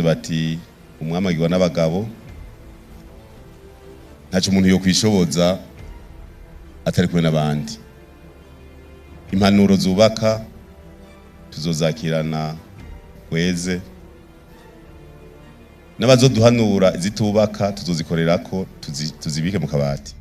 baravuze bati umwami agirwa n'abagabo, ntacyo umuntu yo kwishoboza atari kumwe n'abandi. Impanuro zubaka tuzozakirana weze, n'abazoduhanura zitubaka tuzozikorerako tuzibike mu kabati.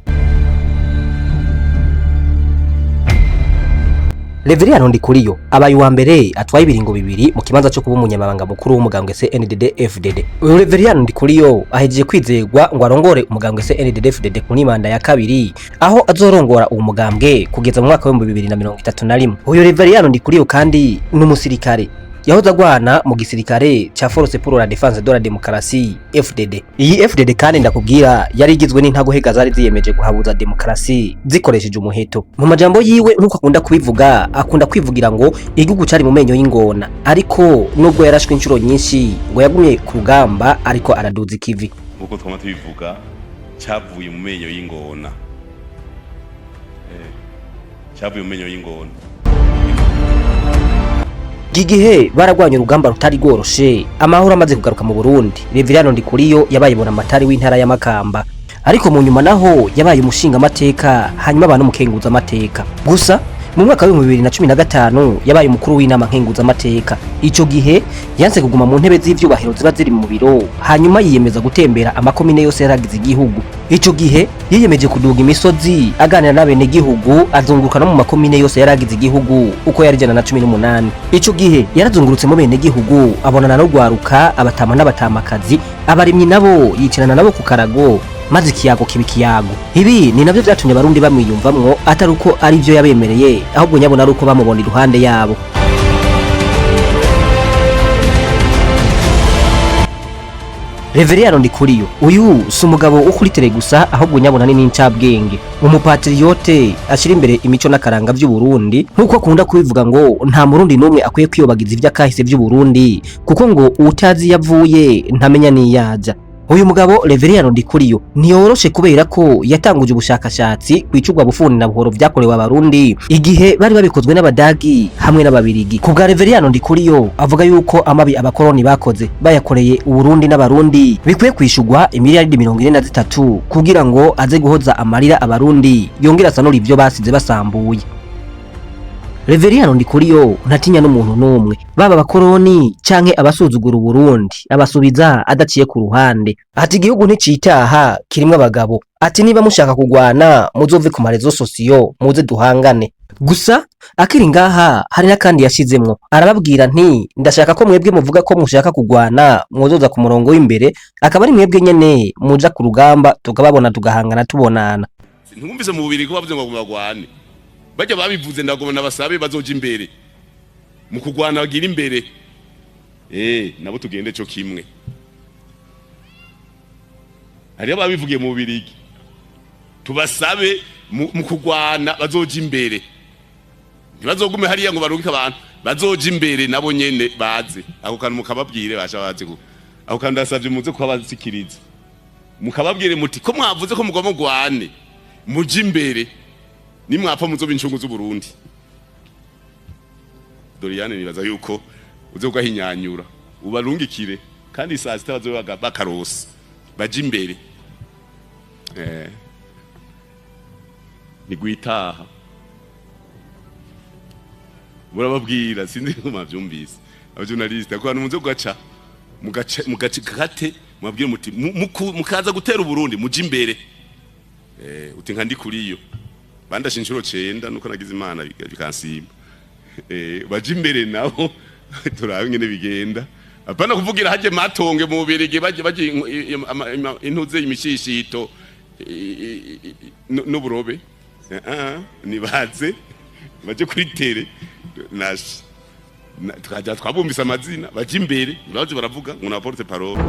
Reverien Ndikuriyo abaye wa mbere atwaye ibiringo bibiri mu kibanza cyo kuba umunyamabanga mukuru w'umugambwe CNDD-FDD. Uyu Reverien Ndikuriyo ahejeje kwizegwa ngo arongore umugambwe CNDD-FDD ku nimanda ya kabiri, aho azorongora uwo mugambwe kugeza mu mwaka wa 2031. Uyu Reverien Ndikuriyo kandi n'umusirikare yahoze agwana mu gisirikare ca Force pour la Défense de la Démocratie FDD. Iyi FDD kandi ndakubwira yari igizwe n'intaguhega zari ziyemeje guhabuza demokrasi zikoresheje umuheto. Mu majambo yiwe nkuko akunda kubivuga, akunda kwivugira ngo igihugu cari mu menyo y'ingona, ariko nubwo yarashwe inshuro nyinshi ngo yagumye ku rugamba ariko araduza ikivi. Nkuko twama tubivuga cyavuye mu menyo y'ingona. Cyavuye mu menyo y'ingona. Gigihe baragwanya urugamba rutari goroshe, amahoro amaze kugaruka mu Burundi, Reverien Ndikuriyo yabaye bonamatari w'intara ya Makamba, ariko mu nyuma naho yabaye umushinga amateka, hanyuma abantu mukenguza amateka. Gusa mu mwaka wa 2015 yabaye umukuru w'inama nkenguza amateka. Ico gihe yanse kuguma mu ntebe z'ivyubahiro ziba ziri mu biro, hanyuma yiyemeza gutembera amakomine yose yaragize igihugu. Ico gihe yiyemeje kuduga imisozi aganira n'abene gihugu, azunguruka no mu makomine yose yaragize igihugu uko yari 118. Ico gihe yarazungurutse mu bene gihugu, abonana no gwaruka, abatama n'abatamakazi, abarimyi nabo yicarana nabo ku karago, maze ikiyago kiba ikiyago. Ibi ni navyo vyatumye abarundi bamwiyumvamwo, atari uko ari byo yabemereye, ahubwo nyabona ari uko bamubona iruhande yabo. Reverien Ndikuriyo uyu si umugabo wo kuri tele gusa, ahubwo nyabona ni n'incabwenge, umupatriote ashira imbere imico n'akaranga by'u Burundi, nkuko akunda kubivuga ngo nta murundi numwe akwiye kwiyobagiza ivy'akahise by'u Burundi, kuko ngo utazi yavuye ntamenya niyaja. Uyu mugabo Reverien Ndikuriyo ntiyoroshe kubera ko yatanguje ubushakashatsi kwicugwa bufuni na buhoro vyakorewe abarundi igihe bari babikozwe n'abadagi hamwe n'ababirigi. Kubwa Reverien Ndikuriyo avuga yuko amabi abakoroni bakoze bayakoreye Uburundi n'abarundi bikwiye kwishugwa imiliyaridi 43 kugira ngo aze guhoza amarira abarundi, yongera sanura ivyo basize basambuye. Reverien Ndikuriyo ntatinya n'umuntu numwe, baba abakoroni canke abasuzugura Uburundi, abasubiza adaciye ku ruhande. Ati igihugu nticitaha kirimwe abagabo, ati niba mushaka kugwana muzove ku marezo sosiyo muze duhangane. Gusa akiri ngaha hari nakandi yashizemwo, arababwira nti ndashaka ko mwebwe muvuga ko mushaka kugwana mwozoza ku murongo w'imbere, akaba ari mwebwe nyene muja ku rugamba tukababona tugahangana tubonana. Ntumvise mu bubiri ko bavuze ngo bagwane, bajya babivuze ndagoma nabasabe bazoja imbere mu kugwana bagira imbere, nabo tugende cyo kimwe. Hari ababivugiye mu Birigi tubasabe mu kugwana bazoja imbere, ntibazogume hariya ngo barungike abantu, bazoja imbere nabo nyene baze. Ako kantu mukababwire basha baze ko ako kantu ndasavye muze kubasikiriza, mukababwire muti ko mwavuze ko mugomba gwane muje imbere, nimwapfa muzoba incungu z'u Burundi. Doriane nibaza yuko uze ugahinyanyura ubarungikire, kandi saa sita bazoba bakarosa baje imbere. Ni gwitaha murababwira, sinzi ko mavyumvise abajournaliste ko abantu muze kugaca mugace kate, mubabwire muti mukaza gutera Uburundi muje imbere. Uti nka Ndikuriyo bandashe inshuro 9 nuko nagize Imana bikansimba, baje imbere naho turabe ngene bigenda. Apana kuvugira haje matonge mu Birigi baje intuze imishishito n'uburobe, nibaze baje kuri tere nashi tukaja twabumbisa amazina baje imbere, baje baravuga ngo na porte parole.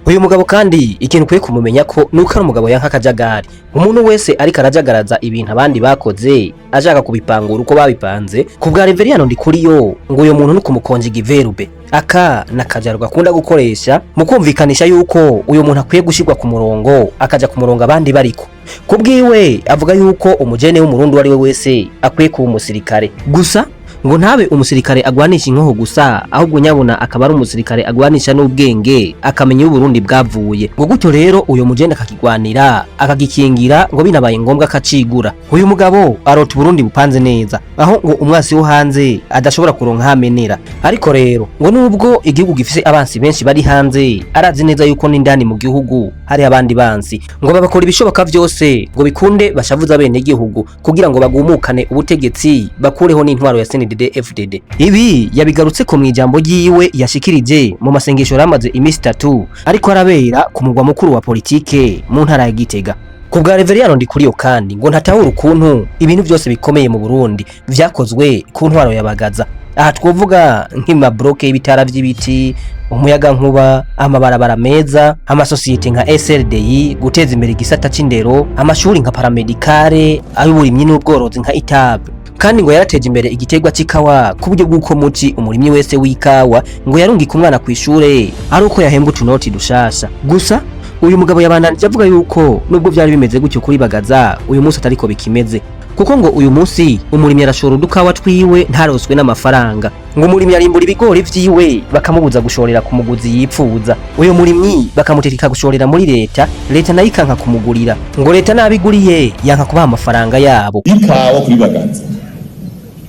Uyu mugabo kandi ikintu kwiye kumumenya ko nuko ari umugabo yanka akajagari. Umuntu wese ariko arajagaraza ibintu abandi bakoze ashaka kubipangura uko babipanze, kubwa Reverien Ndikuriyo ngo uyu muntu nuko mukonje giverube aka nakajarwa akunda gukoresha mu kumvikanisha yuko uyu muntu akwiye gushirwa ku murongo akaja ku murongo abandi bariko. Kubwiwe avuga yuko umujene w'umurundi wari we wese akwiye kuba umusirikare. Gusa ngo ntabe umusirikare agwanisha inkoho gusa ahubwo nyabona akaba ari umusirikare agwanisha n'ubwenge akamenya u Burundi bwavuye ngo gutyo rero uyo mujenda akakigwanira akagikingira ngo binabaye ngombwa akacigura. Uyu mugabo arota Burundi bupanze neza aho ngo umwasi wo hanze adashobora kuronka hamenera, ariko rero ngo nubwo igihugu gifise abansi benshi bari hanze arazi neza yuko n'indani mu gihugu hari abandi bansi ngo babakora ibishoboka vyose ngo bikunde bashavuza bene igihugu kugira ngo bagumukane ubutegetsi bakureho n'intwaro ya CNDD-FDD. Ibi yabigarutse ko mwijambo ryiwe yashikirije mu masengesho ramaze imisi 3 ariko arabera ku mugwa mukuru wa politike mu ntara ya Gitega. Ku bwa Reveriyano Ndikuriyo kandi ngo ntatahura ukuntu ibintu byose bikomeye mu Burundi vyakozwe ku ntwaro ya Bagaza. Aha twovuga nk'imabroke y'ibitara vy'ibiti, umuyaga nkuba, amabarabara meza, amasosiyete nka SLDI guteza imbere igisata c'indero, amashuri nka paramedicale, ay'uburimyi n'ubworozi nka ITAB. Kandi ngo yarateje imbere igiterwa c'ikawa ku buryo bw'uko muci umurimyi wese w'ikawa ngo yarungika umwana ku ishure ari uko yahembwa utunoti dushasha. Gusa uyu mugabo yabandanije avuga yuko nubwo vyari bimeze gutyo kuri Bagaza uyu munsi atariko bikimeze, kuko ngo uyu munsi umurimyi arashora udukawa twiwe ntaroswe n'amafaranga. Ngo umurimyi arimbura ibigori vyiwe bakamubuza gushorera ku muguzi yipfuza, uyo murimyi bakamutegeka gushorera muri leta nayo ikanka kumugurira, ngo leta nabiguriye yanka kubaha amafaranga yabo. Ikawa kuri Bagaza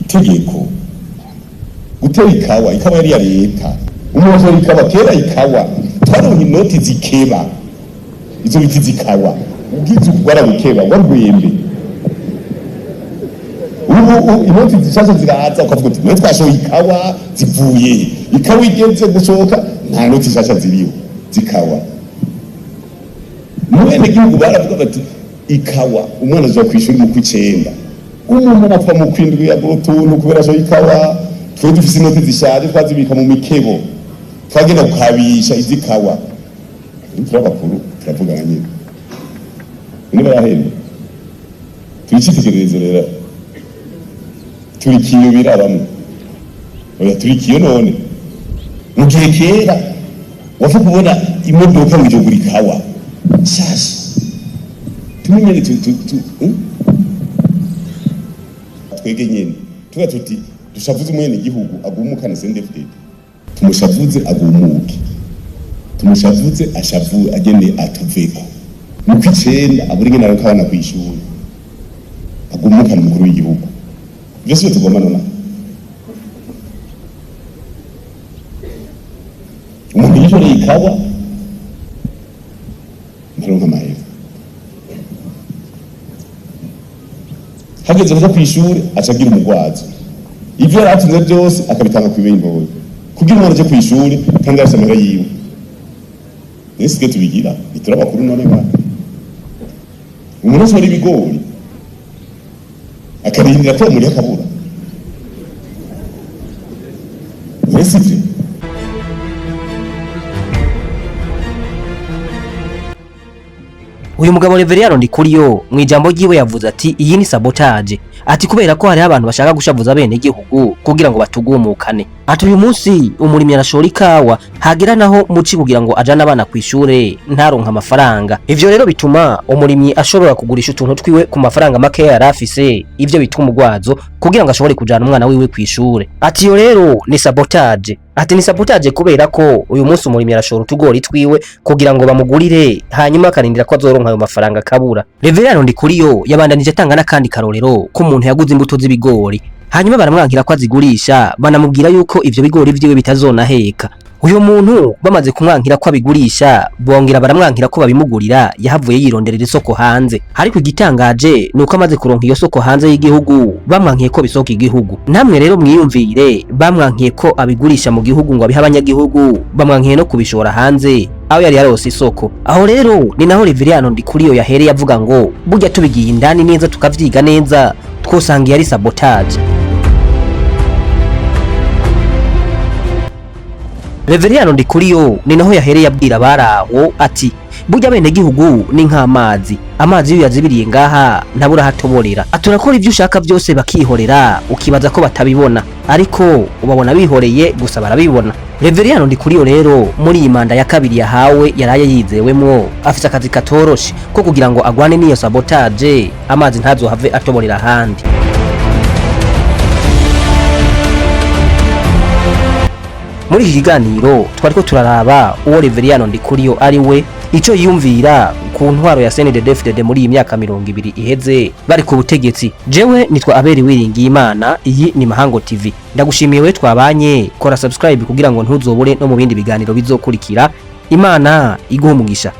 itegeko gutera ikawa yari ya leta, umuntu ikawa tera ikawa twaronka inoti zikeba, izo biti zikawa ugize ukugwara gukeba warwembe. Ubu inoti zishasha ziraza ukavuga uti mwe twashoye ikawa zivuye, ikawa igeze gushoka nta noti zishasha ziriyo zikawa. Mwene gihugu baravuga bati ikawa umwana aza kwishura mu kw'icenda, umuntu anapfa mu kwindwi ya botuntu kubera so ikawa. Twe dufise inoti zishaje twazibika mu mikebo twagenda kukabisha izikawa. Turabakuru turavuga nyine ni barahenda twicitegereze rero turikiyubira bamwe oya turikiyo none mu gihe kera wafu kubona imodoka mu gihugu ikawa shasha tumenye twege nyene tuba tuti dushavuze umwene igihugu agumukana CNDD-FDD, tumushavuze agumuke, tumushavuze ashavu agende atuveko mu kw'icenda aburinge nawe kabana kwishura agumukana umukuru w'igihugu. Vyose tugomba nona umuntu yishoreye ikawa ntaronka amahera, hageze kuja kw'ishure acagira umugwazo, ivyo yaratunze vyose akabitanga kw'ibimboye kugira umwana aje kw'ishure kandi afise amahera yiwe. Nisike tubigira iturabakuru none ba umuntu ashora ibigori akarindira ko muri akabura nesivyo. Uyu mugabo Reveriyano Ndikuriyo mwijambo ryiwe yavuze ati iyi ni sabotage, ati kubera ko hari abantu bashaka gushavuza bene igihugu kugira ngo batugumukane. Ati uyu munsi umurimyi arashora ikawa hagera naho muci kugira ngo ajana abana kw'ishure ntaronka amafaranga. Ivyo rero bituma umurimyi ashobora kugurisha utuntu twiwe ku mafaranga make yarafise, ivyo bituma umugwazo kugira ngo ashobore kujana umwana wiwe kw'ishure. Ati yo rero ni sabotage. Ati ni sabotage kubera ko uyu munsi umurimyi arashora utugori twiwe kugira ngo bamugurire hanyuma akarindira ko azoronka ayo mafaranga kabura. Reveriyano Ndikuriyo yabandanije atanga n'akandi karorero ko umuntu yaguze imbuto z'ibigori hanyuma baramwankira ko azigurisha, banamubwira yuko ivyo bigori vyiwe bitazonaheka. Uyo muntu bamaze kumwankira ko abigurisha bongera baramwankira ko babimugurira, yahavuye yironderera isoko hanze. Ariko igitangaje nuko amaze kuronka iyo soko hanze y'igihugu bamwankiye ko bisoka igihugu. Namwe rero mwiyumvire, bamwankiye ko abigurisha mu gihugu ngo abiha abanyagihugu, bamwankiye no kubishora hanze aho yari yarose isoko. Aho rero ni naho Reveriyano Ndikuriyo yahereye avuga ngo burya tubigiye indani neza tukavyiga neza twosanga yari sabotage. Reveriyano Ndikuriyo ni naho yahereye abwira baraho ati burya bene gihugu ni nk'amazi, amazi iyo yazibiriye ngaha ntabura hatoborera. Aturakora ivyo ushaka byose bakihorera ukibaza ko batabibona, ariko ubabona bihoreye gusa barabibona. Reveriyano Ndikuriyo rero muri iyi manda ya kabiri yahawe yaraye yizewemwo afise akazi katoroshe ko kugira ngo agwane n'iyo sabotage amazi ntazohave atoborera ahandi. Muri iki kiganiro twariko turaraba uwo Reveriyano Ndikuriyo ari we, ico yiyumvira ku ntwaro ya CNDD-FDD muri iyi myaka 20 iheze bari ku butegetsi. Jewe nitwa Abeli Wiringiyimana, iyi ni Mahango TV. Ndagushimiye we twabanye, kora subscribe kugira ngo ntuzobure no mu bindi biganiro bizokurikira. Imana iguhe umugisha.